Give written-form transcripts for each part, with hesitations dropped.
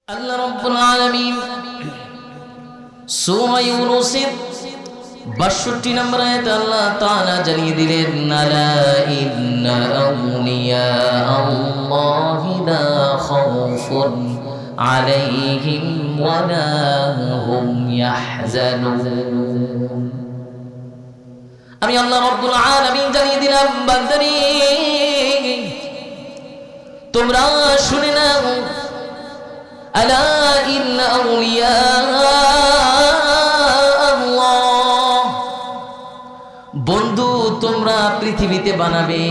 আল্লাহ রাব্বুল আলামিন সূরা ইউনূসের ৬২ নম্বর আয়াতে আল্লাহ তাআলা জানিয়ে দিলেন, আলা ইন্না আউলিয়া আল্লাহি লা খাউফুন আলাইহিম ওয়া লা হুম ইয়াহজানুন। আমি আল্লাহ রাব্বুল আলামিন জানিয়ে দিলাম, বান্দারে তোমরা শুনে নাও, আলা ইন্না আউলিয়া আল্লাহ, বন্ধু তোমরা পৃথিবীতে বানাবে,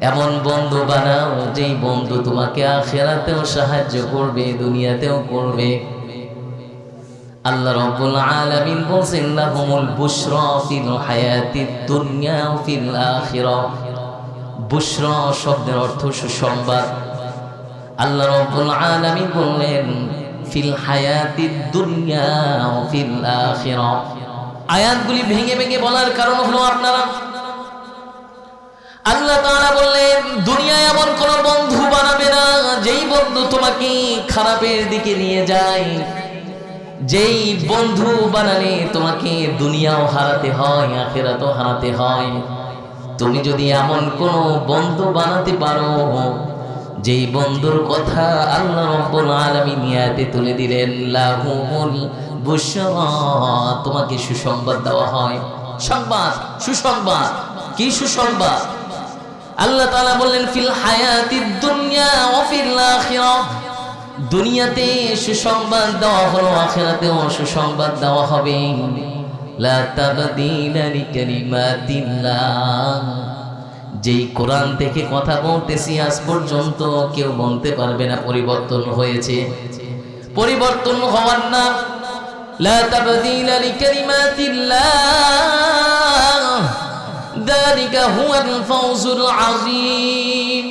এমন বন্ধু বানাও যেই বন্ধু তোমাকে আখিরাতেও সাহায্য করবে, দুনিয়াতেও করবে। আল্লাহ রাব্বুল আলামিন বলেন, লাহুমুল বুশরা ফিল হায়াতিদ দুনিয়া ওয়া ফিল আখিরাহ। বুশরা শব্দের অর্থ সুসংবাদ। আল্লাহ রাব্বুল আলামিন বললেন ফিল হায়াতিদ দুনিয়া ওয়া ফিল আখিরাহ। আয়াতগুলি ভেঙে ভেঙে বলার কারণ হলো আপনারা, আল্লাহ তাআলা বললেন দুনিয়ায় এমন কোন বন্ধু বানাবে না যেই বন্ধু তোমাকে খারাপের দিকে নিয়ে যায়। যেই বন্ধু বানালে তোমাকে দুনিয়াও হারাতে হয়, আখিরাতও হারাতে হয়। তুমি যদি এমন কোন বন্ধু বানাতে পারো যেই বন্ধুর কথা আল্লাহ রাব্বুল আলামিন আয়াতে তুলে দিলেন, লাহুমুল বুশরা, তোমাকে সুসংবাদ দেওয়া হয়। সংবাদ, সুসংবাদ। কি সুসংবাদ? আল্লাহ তাআলা বললেন ফিল হায়াতিদ দুনিয়া ওয়া ফিল আখিরাহ। দুনিয়াতে সুসংবাদ দেওয়া হলো, আখিরাতেও সুসংবাদ দেওয়া হবে। লা তাবদীলা লিকালিমাতিল্লাহ। যেই কোরআন থেকে কথা বলতেছি আজ পর্যন্ত কেউ বলতে পারবে না পরিবর্তন হয়েছে। পরিবর্তন হওয়ার না। লা তাবদীলা লিকালিমাতিল্লাহ, যালিকা হুয়াল ফাওজুল আযীম।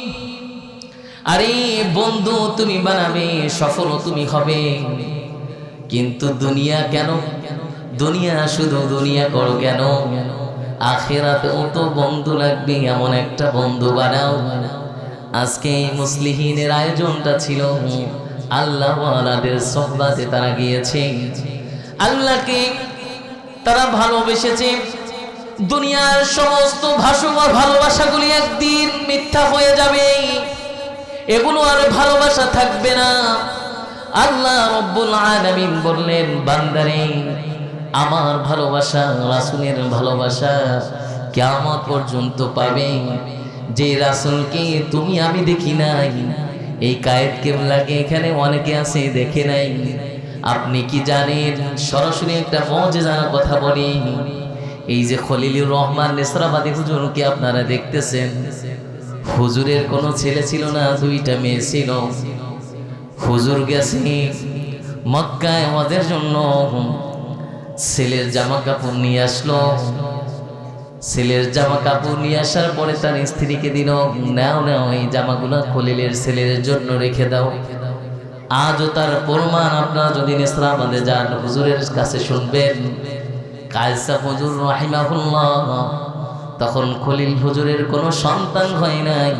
আরে বন্ধু তুমি বানাবে, সফল তুমি হবে, কিন্তু দুনিয়া কেন? দুনিয়া শুধু দুনিয়া করো কেন? আখিরাতেও তো বন্ধু লাগবে, এমন একটা বন্ধু বানাও। আজকে মুসলিহিনের আয়োজনটা ছিল আল্লাহ ওয়ালাদের সোহবাতে তারা গিয়েছে, আল্লাহকে তারা ভালোবেসেছে। দুনিয়ার সমস্ত ভালোবাসাগুলি একদিন মিথ্যা হয়ে যাবে, এগুলো আর ভালোবাসা থাকবে না। আল্লাহ রাব্বুল আলামিন বললেন, বান্দারে আমার ভালোবাসা, রাসূলের ভালোবাসা কিয়ামত পর্যন্ত পাবে। যে রাসূলকে তুমি আমি দেখি নাই, এই কায়েত কেবলাকে এখানে অনেকে আছে দেখে নাই। আপনি কি জানেন? সরাসরি একটা মুজিজার কথা বলি। এই যে খলিলুর রহমান নেসরাবাদী হুজুরকে আপনারা দেখতেছেন, হুজুরের কোনো ছেলে ছিল না, দুইটা মেয়ে ছিল। হুজুর গেছে মক্কায় ওদের জন্য, ছেলের জামা কাপড় নিয়ে আসলো। ছেলের জামা কাপড় নিয়ে আসার পরে তার স্ত্রীকে দিল, নাও নাও এই জামাগুলো খলিলের ছেলের জন্য রেখে দাও। আজও তার প্রমাণ আপনারা যদি নেসরাবাদে যান, হুজুরের কাছে শুনবেন। কায়সা হুজুর রাহিমাহুল্লাহ, তখন খলিল হুজুরের কোনো সন্তান হয় নাই।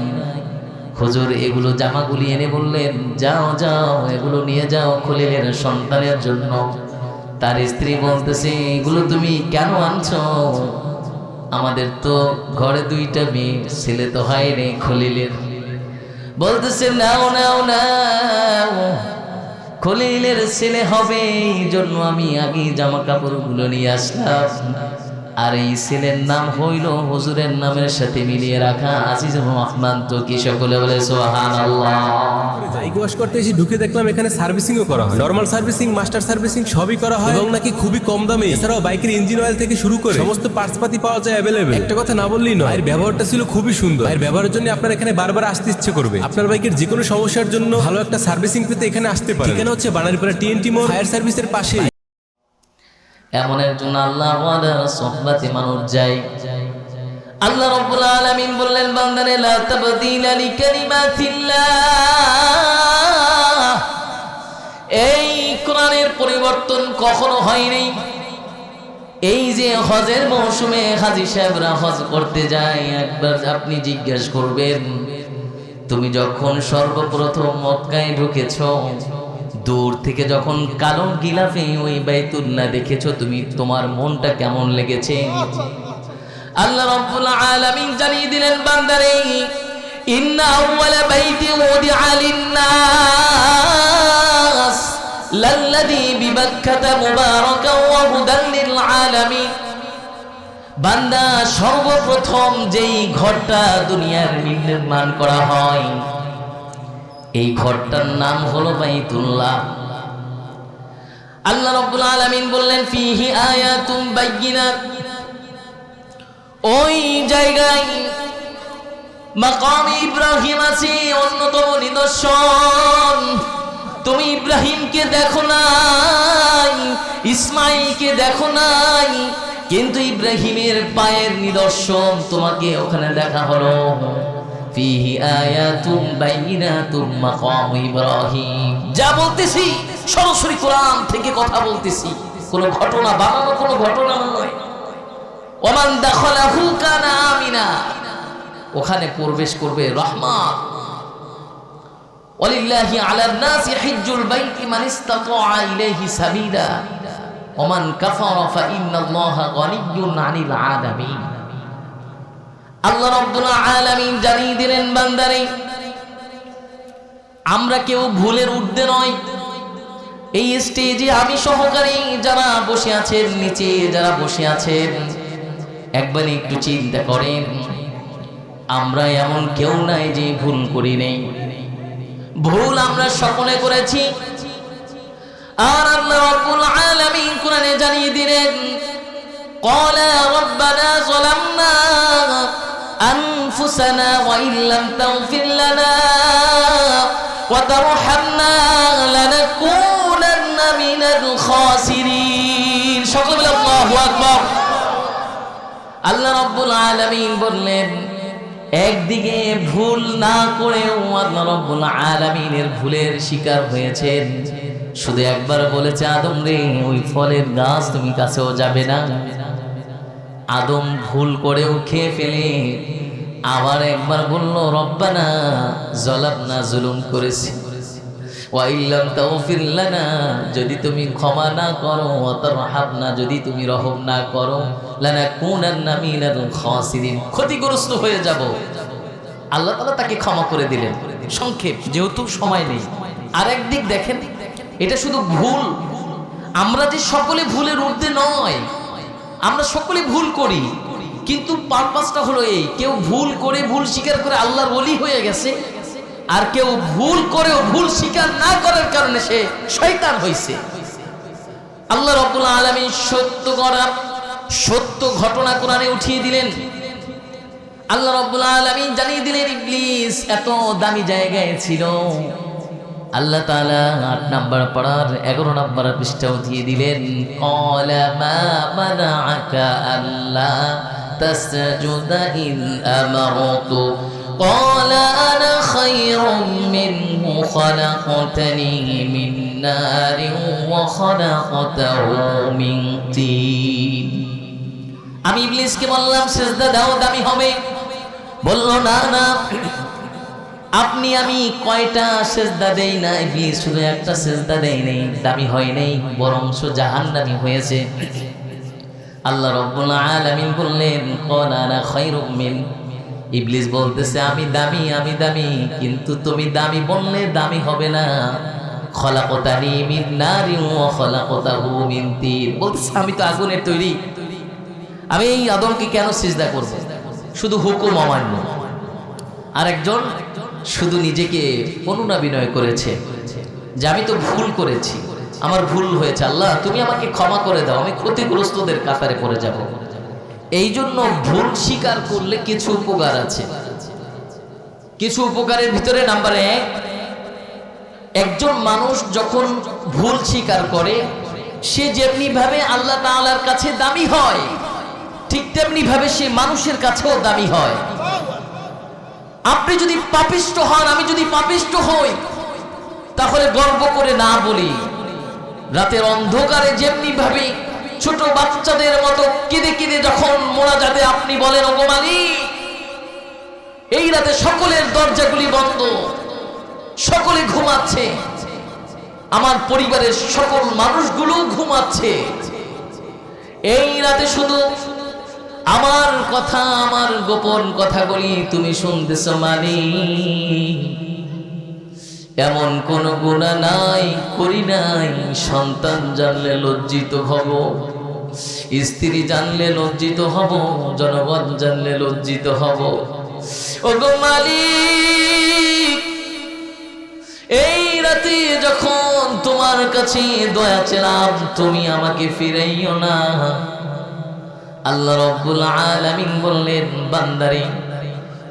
হুজুর এগুলো জামাগুলি এনে বললেন, যাও যাও এগুলো নিয়ে যাও খলিলের সন্তানের জন্য। তার স্ত্রী বলতেছে, এগুলো তুমি কেন আনছো? আমাদের তো ঘরে দুইটা মেয়ে, ছেলে তো হয় রে খলিলের। বলতেছে, নাও নাও নাও, খলিলের ছেলে হবে, এই জন্য আমি আগে জামা কাপড়গুলো নিয়ে আসলাম। আর এই ছেলের নাম হইল হুজুরের নামের সাথে মিলিয়ে রাখা আজিজুর রহমান। তো কি সকলে বলে সুবহানাল্লাহ। বাইক ওয়াশ করতে এসে ঢুকে দেখলাম এখানে সার্ভিসিংও করা হয়, নরমাল সার্ভিসিং, মাস্টার সার্ভিসিং সবই করা হয়, এবং নাকি খুবই কম দামে। এছাড়াও বাইকের ইঞ্জিন অয়েল থেকে শুরু করে সমস্ত পার্টস পাতি পাওয়া যায় অ্যাভেলেবেল। একটা কথা না বললেই নয়, এর ব্যবহারটা ছিল খুবই সুন্দর। এর ব্যবহারের জন্য আপনার এখানে বারবার আসতে ইচ্ছে করবে। আপনার বাইকের যে কোনো সমস্যার জন্য ভালো একটা সার্ভিসিং পেতে এখানে আসতে পারেন। ঠিকানা হচ্ছে বানারীপাড়া টিএনটি মোড়, ফায়ার সার্ভিসের পাশে। এমন একজন আল্লাহ ওয়ালার সোহবাতে মানুষ যায়। আল্লাহ রাব্বুল আলামিন বললেন, বান্দারে লা তাবদীলা লিকালিমাতিল্লাহ। এই কোরআনের পরিবর্তন কখনো হয়নি। এই যে হজের মৌসুমে হাজী সাহেবরা হজ করতে যায়, একবার আপনি জিজ্ঞাসা করবেন, তুমি যখন সর্বপ্রথম মক্কায় ঢুকেছ দূর থেকে যখন কালো গিলাফে ওই বাইতুল্লাহ দেখেছো তুমি, তোমার মনটা কেমন লেগেছে? আল্লাহ রাব্বুল আলামিন জানিয়ে দিলেন, বান্দারে ইন্না আউওয়ালা বাইতি উদিআ লিন-নাস লাল্লাযী বিবাক্কাতা মুবারাকান ওয়া হুদাল লিল আলামিন। বান্দা, সর্বপ্রথম যেই ঘরটা দুনিয়ার নির্মাণ করা হয় এই ঘরটার নাম হলো বাইতুল্লাহ। আল্লাহ রাব্বুল আলামিন বললেন, ফিহি আয়াতুম বাইয়িনাত, ওই জায়গায় মাকাম ইব্রাহিম আছে, অন্যতম নিদর্শন। তুমি ইব্রাহিমকে দেখো নাই, ইসমাইলকে দেখো নাই, কিন্তু ইব্রাহিমের পায়ের নিদর্শন তোমাকে ওখানে দেখা হলো। ফিহি আয়াতুম বাইয়িনাতুম মাকাম ইব্রাহিম। যা বলতেছি সরাসরি কোরআন থেকে কথা বলতেছি, কোনো ঘটনা বানানো কোনো ঘটনা নয়। ওমান দাখালাহু কানা আমিনা, ওখানে প্রবেশ করবে রহমত। ওয়ালিল্লাহি আলান নাসি হিজ্জুল বাইতি মান ইসতাতাআ ইলাইহি সাবিলা ওমান কাফারা ফা ইন্নাল্লাহা গানিয়্যুন আনিল আলামিন। আল্লাহ রাব্বুল আলামিন জানিয়ে দিলেন, বান্দারে আমরা কেউ ভুলের ঊর্ধ্বে নয়। এই স্টেজে আমি সহকারী যারা বসে আছেন, নিচে যারা বসে আছেন, একবার একটু চিন্তা করেন, আমরা এমন কেউ নাই যে ভুল করি নেই। ভুল আমরা সকলে করেছি। আর আল্লাহ রাব্বুল আলামিন কোরআনে জানিয়ে দিলেন, ক্বালা রাব্বানা যালামনা আনফুসানা ওয়া ইল্লাম তাগফির লানা ওয়া তারহামনা লানাকুনান্না মিনাল খাসিরিন। সকলে বলে আল্লাহু আকবার। আল্লাহ রাব্বুল আলামিন বললেন, একদিকে ভুল না করেও আল্লাহ রাব্বুল আলামিনের ভুলের শিকার হয়েছেন। শুধু একবার বলেছে, আদম রে ওই ফলের গাছ তুমি কাছেও যাবে না। আদম ভুল করেও খেয়ে ফেলে আবার একবার বলল, রব্বানা যালামনা, জুলুম করেছি, ওয়া ইল্লাম তাগফির লানা, যদি তুমি ক্ষমা না করো, ওয়া তারহামনা, যদি তুমি রহম না করো, লানাকুনান্না মিনাল খাসিরিন, ক্ষতিগ্রস্ত হয়ে যাব। আল্লাহ তাআলা তাকে ক্ষমা করে দিলেন। সংক্ষেপ, যেহেতু সময় নেই। আর একদিক দেখেন, এটা শুধু ভুল, আমরা যে সকলে ভুলের ঊর্ধ্বে নয়, আমরা সকলে ভুল করি, কিন্তু পারপাসটা হলো এই, কেউ ভুল করে ভুল স্বীকার করে আল্লাহর ওলি হয়ে গেছে, আর কেউ ভুল করেও ভুল স্বীকার না করার কারণে সে শয়তান হয়েছে। আল্লাহ রাব্বুল আলামিন সত্য ঘটনা কোরআনে উঠিয়ে দিলেন। আল্লাহ রাব্বুল আলামিন জানিয়ে দিলেন, ইবলিস এত দামি জায়গায় ছিল। আল্লাহ তাআলা ৮ নাম্বার পারার ১১ নাম্বার পৃষ্ঠা উঠিয়ে দিলেন, ক্বালা মা মানাআকা আল্লা তাসজুদা ইয আমারতু ক্বালা আনা খায়রুম মিনহু খালাকতানি মিন নারিন ওয়া খালাকতাহু মিন তিন। আমি ইবলিসকে বললাম সিজদা দাও, দামি হবে। বলল, না না, আপনি আমি কয়টা সিজদা দেই না, ইবলিস শুধু একটা সিজদা দেই নাই, দামি হয় নাই, বরংস জাহান্নামী হয়েছে। আল্লাহ রাব্বুল আলামিন বললেন, ক্বালা আনা খায়রুম মিন, ইবলিস বলতেছে আমি দামি, আমি দামি, কিন্তু তুমি দামি বললে দামি হবে না। খলাকতানি মিন নারিন ওয়া খলাকতাহু মিন তিন, বলতেছে আমি তো আগুনের তৈরি, আমি এই আদমকে কেন সিজদা করব? শুধু হুকুম অমান্য। আরেকজন শুধু নিজেকে অনুনয় বিনয় করেছে যে আমি তো ভুল করেছি, আমার ভুল হয়েছে, আল্লাহ তুমি আমাকে ক্ষমা করে দাও, আমি ক্ষতিগ্রস্তদের কাতারে পড়ে যাব। এই জন্য ভুল স্বীকার করলে কিছু উপকার আছে। কিছু উপকারের ভিতরে নাম্বার ১, একজন মানুষ যখন ভুল স্বীকার করে, সে যেমনি ভাবে আল্লাহ তাআলার কাছে দামি হয়, ঠিক তেমনি ভাবে সে মানুষের কাছেও দামি হয়। আপনি যদি পাপিষ্ঠ হন, আমি যদি পাপিষ্ঠ হই, তাহলে গর্ব করে না বলি, রাতের অন্ধকারে যেমনি ভাবে ছোট বাচ্চাদের মতো কেঁদে কেঁদে যখন মোনাজাতে আপনি বলেন, ওগো মালিক, এই রাতে সকলের দরজাগুলি বন্ধ, সকলে ঘুমাচ্ছে, আমার পরিবারের সকল মানুষগুলো ঘুমাচ্ছে, এই রাতে শুধু আমার কথা, আমার গোপন কথাগুলি তুমি শুনতেছো মালিক। এমন কোন গুনাহ নাই, করি নাই, সন্তান জানলে লজ্জিত হব, স্ত্রী জানলে লজ্জিত হব, জনগণ জানলে লজ্জিত হব। ওগো মালিক, এই রাতে যখন তোমার কাছে দয়া চেলাম, তুমি আমাকে ফিরাইও না। আল্লাহ রাব্বুল আলামিন বললেন, বান্দারে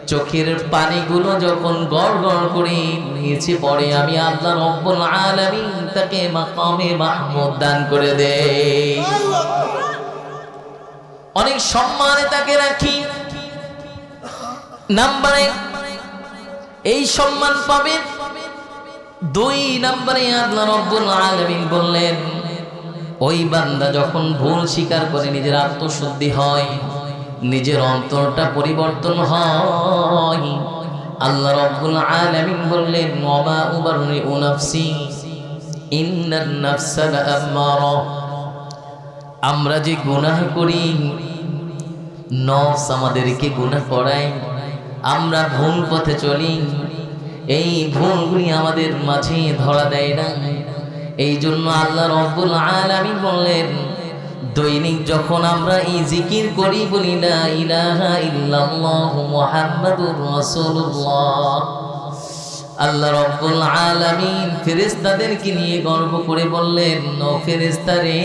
চোখের পানিগুলো যখন গড় গড় করে নিচে পড়ে, আমি আল্লাহ রাব্বুল আলামিন তাকে মাকামে মাহমুদ দান করে দেই। অনেক সম্মানে তাকে রাখি। নাম্বারে এই সম্মান পাবে। 2 নম্বরে আল্লাহ রাব্বুল আলামিন বললেন, ওই বান্দা যখন ভুল স্বীকার করে নিজের আত্মশুদ্ধি হয়, নিজের অন্তরটা পরিবর্তন হয়, আল্লাহ রাব্বুল আলামিন বললেন, ওয়া উবাররিউ নাফসি ইন্নান নাফসা লাআম্মারা। আমরা যে গুনাহ করি, নফস আমাদেরকে গুনাহ করায়, আমরা ভুল পথে চলি, এই ভুলগুলি আমাদের মাঝে ধরা দেয় না। এই জন্য আল্লাহ রাব্বুল আলামিন বললেন, দৈনিক যখন আমরা এই জিকির করি, বলি লা ইলাহা ইল্লাল্লাহু মুহাম্মাদুর রাসূলুল্লাহ, আল্লাহ রাব্বুল আলামিন ফেরেশতাদেরকে নিয়ে গর্ব করে বললেন, ও ফেরেশতারে,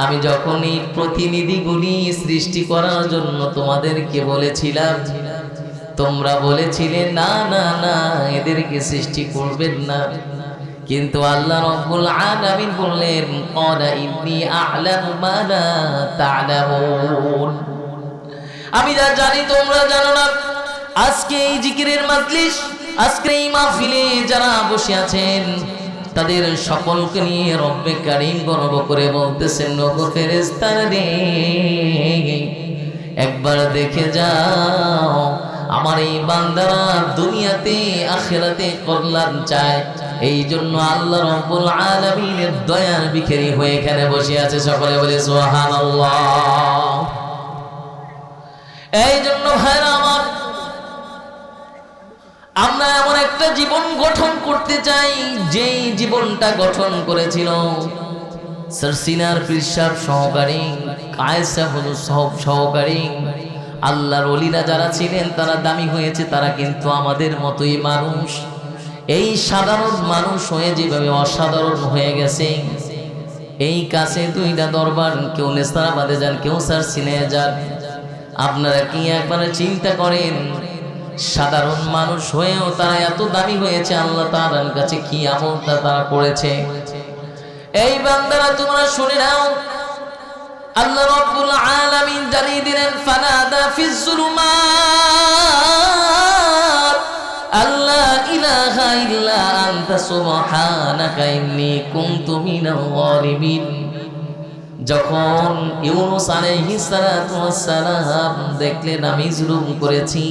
আমি যখন এই প্রতিনিধিগুলি সৃষ্টি করার জন্য তোমাদেরকে বলেছিলাম, তোমরা বলেছিলে না না না, এদেরকে সৃষ্টি করবেন না। কিন্তু আল্লাহ রাব্বুল আলামিন বললেন, ক্বালা ইন্নী আ'লামু মা লা তা'লামুন, আমি যা জানি তোমরা জানো না। আজকে এই জিকিরের মাজলিস, আজকে এই মাহফিলে যারা বসে আছেন, তাদের সকলকে নিয়ে রব্বে কারীম গর্ব করে বলতেছেন, ওগো ফেরেশতারা রে, একবার দেখে যাও, আমার এই বান্দারা দুনিয়াতে আখিরাতে কল্যাণ চায়। এই জন্য আল্লাহ রাব্বুল আলামিনের দয়ার ভিখারি হয়ে এখানে বসে আছে। সকলে বলে সুবহানাল্লাহ। এই জন্য ভাইরা আমার, আমরা এমন একটা জীবন গঠন করতে চাই, যেই জীবনটা গঠন করেছিল স্যার সিনার পিরসাব সহকারী, কায়েসা হলো সহকারী, আল্লাহর ওলিরা যারা ছিলেন তারা দামি হয়েছে, তারা কিন্তু আমাদের মতোই মানুষ। এই সাধারণ মানুষ হয়ে যেভাবে অসাধারণ হয়ে গেছে, এই কাছে 2টা দরবার, কেউ নেস্তারাবাদে যান, কেউ স্যার সিনায় যান, আপনারা কি একবার চিন্তা করেন, সাধারণ মানুষ হয়েও তারা এত দামি হয়েছে, আল্লাহ তাআলার কাছে কি আমলটা তারা করেছে। এই বান্দারা তোমরা শুনে নাও, আল্লাহ রাব্বুল আলামিন জানিয়ে দিলেন, ফানাদা ফিজ যুলুমাত আল্লা ইলাহা ইল্লা আনতা সুবহানাকা ইন্নী কুনতু মিনাল যালিমিন। যখন ইউনূস আলাইহিস সালাতু ওয়াস সালাম দেখলেন আমি জুলুম করেছি,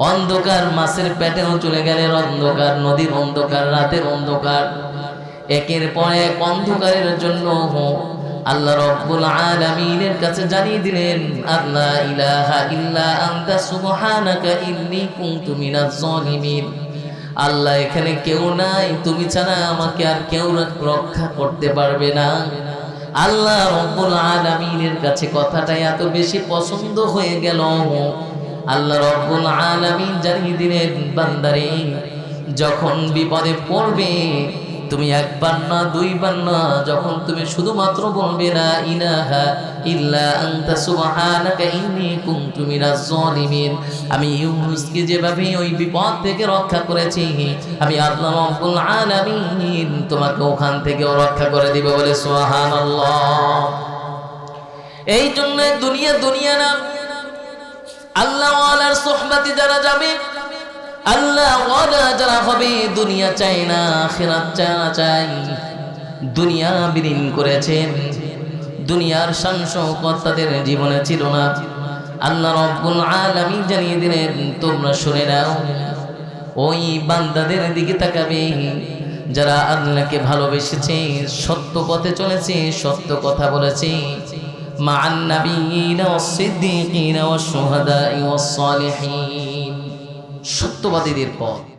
অন্ধকার মাছের পেটেও চলে গেলেন অন্ধকার, নদীর অন্ধকার, রাতের অন্ধকার, একের পর এক অন্ধকারের জন্য আল্লাহ রাব্বুল আলামিনের কাছে জানিয়ে দিলেন, আল্লা ইলাহা ইল্লা আনতা সুবহানাকা ইন্নী কুনতু মিনাজ জালিমিন। আল্লাহ, এখানে কেউ নাই, তুমি ছাড়া আমাকে আর কেউ রক্ষা করতে পারবে না। আল্লাহ রাব্বুল আলামিনের কাছে কথাটা এত বেশি পছন্দ হয়ে গেল, আল্লাহ রাব্বুল আলামিন জানিয়ে দিলেন, বান্দারে যখন বিপদে পড়বে, তুমি একবার না 2 বার না, যখন তুমি শুধুমাত্র বলবে লা ইলাহা ইল্লা আনতা সুবহানাকা ইন্নী কুনতু মিনাজ জালিমিন, আমি ইউনূসকে যেভাবে ওই বিপদ থেকে রক্ষা করেছি, আমি আল্লাহ রাব্বুল আলামিন তোমাকে ওখান থেকেও রক্ষা করে দিবে। বলে সুবহানাল্লাহ। এই জন্য দুনিয়া না, আল্লাহ ওয়ালার সুহবতে যারা যাবে, আল্লাহ ওয়ালা যারা হবে, দুনিয়া চাই না, আখিরাত চাই, দুনিয়া বিলীন করেছেন, দুনিয়ার শান শওকত তাদের জীবনে ছিল না। আল্লাহ রাব্বুল আলামিন জানিয়ে দিলেন, তোমরা শুনে নাও, ওই বান্দাদের দিকে তাকাবে যারা আল্লাহকে ভালোবেসেছে, সত্য পথে চলেছে, সত্য কথা বলেছে। মা'আন নাবিয়্যিনা ওয়াস-সিদ্দীকিনা ওয়াশ-শুহাদা'i ওয়াস-সালিহিন, সত্যবাদীদের পথ।